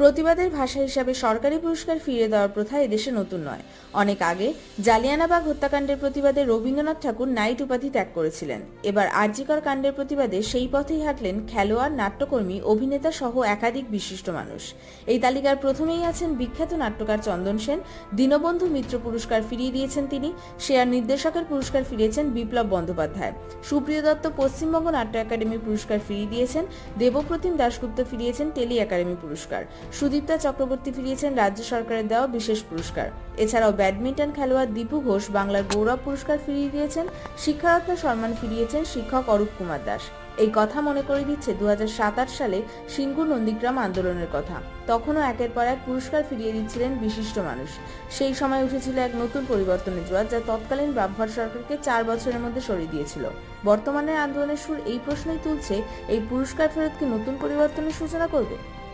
প্রতিবাদের ভাষা হিসাবে সরকারি পুরস্কার ফিরিয়ে দেওয়ার প্রথা এদেশে নতুন নয়। অনেক আগে জালিয়ানাবাগ হত্যাকাণ্ডের প্রতিবাদে রবীন্দ্রনাথ ঠাকুর নাইট উপাধি ত্যাগ করেছিলেন। এবার আরজিকর কাণ্ডের প্রতিবাদে সেই পথেই হাঁটলেন খেলোয়াড়, নাট্যকর্মী, অভিনেতা সহ একাধিক বিশিষ্ট মানুষ। এই তালিকার প্রথমেই আছেন বিখ্যাত নাট্যকার চন্দন সেন। দীনবন্ধু মিত্র পুরস্কার ফিরিয়ে দিয়েছেন তিনি। সেরা নির্দেশকের পুরস্কার ফিরিয়েছেন বিপ্লব বন্দ্যোপাধ্যায়। সুপ্রিয় দত্ত পশ্চিমবঙ্গ নাট্য একাডেমি পুরস্কার ফিরিয়ে দিয়েছেন। দেবপ্রতিম দাশগুপ্ত ফিরিয়েছেন টেলি একাডেমি পুরস্কার। সুদীপ্তা চক্রবর্তী ফিরিয়েছেন রাজ্য সরকারের দেওয়া বিশেষ পুরস্কার। এছাড়াও ব্যাডমিন্টন খেলোয়াড় দীপু ঘোষ বাংলার গৌরব পুরস্কার ফিরিয়ে দিয়েছেন। শিক্ষারত্ন সম্মান ফিরিয়েছেন শিক্ষক অরূপ কুমার দাস। এই কথা মনে করে দিচ্ছে 2007 সালে সিঙ্গুর নন্দীগ্রাম আন্দোলনের কথা। তখনও একের পর এক পুরস্কার ফিরিয়ে দিচ্ছিলেন বিশিষ্ট মানুষ। সেই সময় উঠেছিল এক নতুন পরিবর্তনের জোয়ার, যা তৎকালীন বামফ্রন্ট সরকারকে 4 বছরের মধ্যে সরিয়ে দিয়েছিল। বর্তমানে আন্দোলনের সুর এই প্রশ্নই তুলছে, এই পুরস্কার ফেরত কি নতুন পরিবর্তনের সূচনা করবে?